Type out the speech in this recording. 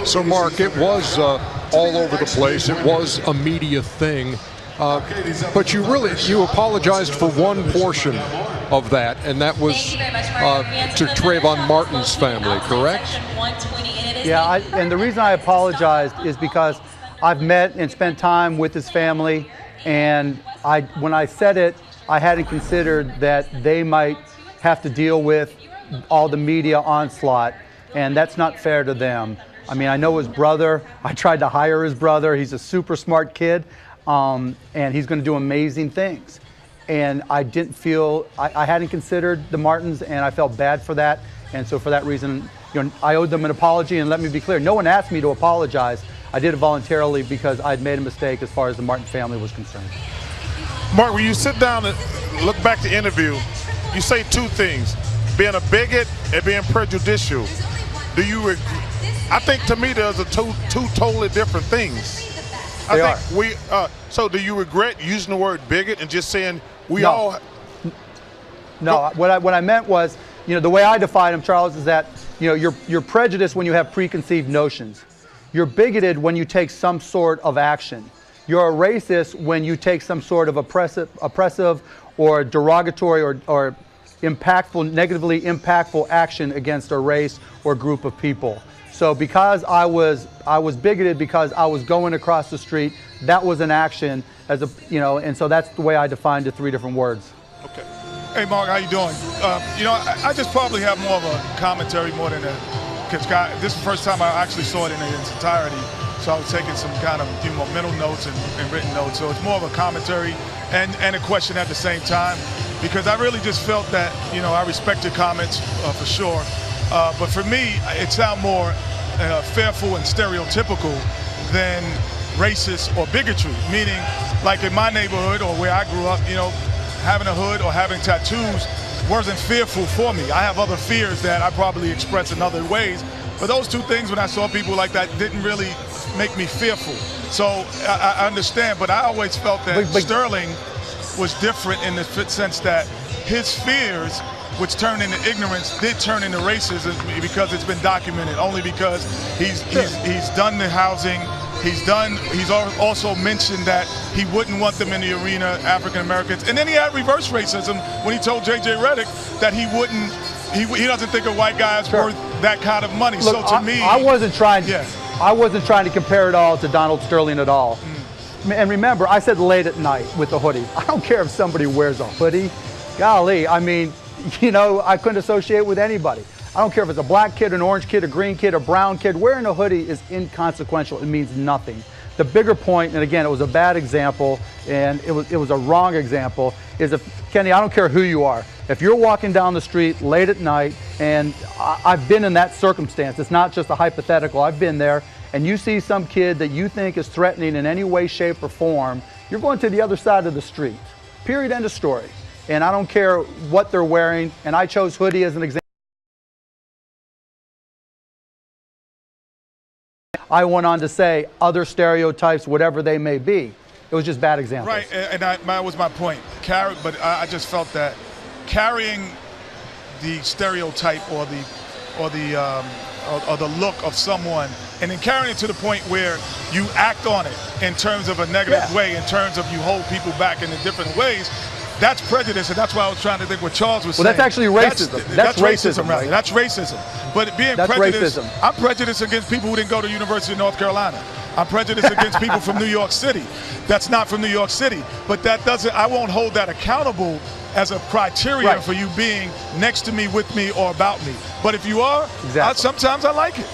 So, Mark, it was all over the place. It was a media thing. But you apologized for one portion of that, and that was to Trayvon Martin's family, correct? Yeah, and the reason I apologized is because I've met and spent time with his family, and when I said it, I hadn't considered that they might have to deal with all the media onslaught, and that's not fair to them. I mean, I know his brother. I tried to hire his brother. He's a super smart kid, and he's going to do amazing things. And I didn't feel, I hadn't considered the Martins, and I felt bad for that. And so for that reason, I owed them an apology. And let me be clear, no one asked me to apologize. I did it voluntarily because I'd made a mistake as far as the Martin family was concerned. Mark, when you sit down and look back to the interview, you say two things: being a bigot and being prejudicial. Do you? I think to me, there's two totally different things. They I think are. So do you regret using the word bigot and just saying we No. all? No, what I meant was, the way I define them, Charles, is that you're prejudiced when you have preconceived notions. You're bigoted when you take some sort of action. You're a racist when you take some sort of oppressive or derogatory or negatively impactful action against a race or group of people. So because I was bigoted because I was going across the street, that was an action and so that's the way I defined the three different words. Okay. Hey, Mark, how you doing? I just probably have more of a commentary more than because this is the first time I actually saw it in its entirety. So I was taking some kind of mental notes and written notes. So it's more of a commentary and a question at the same time, because I really just felt that I respect your comments for sure, but for me it sounds more fearful and stereotypical than racist or bigotry. Meaning, like in my neighborhood or where I grew up, having a hood or having tattoos wasn't fearful for me. I have other fears that I probably express in other ways. But those two things, when I saw people like that, didn't really make me fearful. So I understand, but I always felt that Sterling was different in the sense that his fears, which turned into ignorance, did turn into racism because it's been documented. Only because he's done the housing. He's also mentioned that he wouldn't want them in the arena, African Americans. And then he had reverse racism when he told J.J. Redick that he doesn't think a white guy is worth that kind of money. Look, so to me, I wasn't trying to compare it all to Donald Sterling at all. And remember, I said late at night with the hoodie. I don't care if somebody wears a hoodie. Golly, I mean, I couldn't associate with anybody. I don't care if it's a black kid, an orange kid, a green kid, a brown kid. Wearing a hoodie is inconsequential. It means nothing. The bigger point, and again, it was a bad example, and it was a wrong example, is Kenny, I don't care who you are. If you're walking down the street late at night, and I've been in that circumstance, it's not just a hypothetical, I've been there, and you see some kid that you think is threatening in any way, shape, or form, you're going to the other side of the street. Period, end of story. And I don't care what they're wearing, and I chose hoodie as an example. I went on to say other stereotypes, whatever they may be. It was just bad examples. Right, and that was my point. But I just felt that carrying the stereotype or the look of someone, and then carrying it to the point where you act on it in terms of a negative way, in terms of you hold people back in different ways. That's prejudice, and that's why I was trying to think what Charles was saying. Well, that's actually racism. That's racism, right? That's racism. But being prejudiced, racism. I'm prejudiced against people who didn't go to the University of North Carolina. I'm prejudiced against people from New York City. That's not from New York City. But I won't hold that accountable as a criteria for you being next to me, with me, or about me. But if you are, sometimes I like it.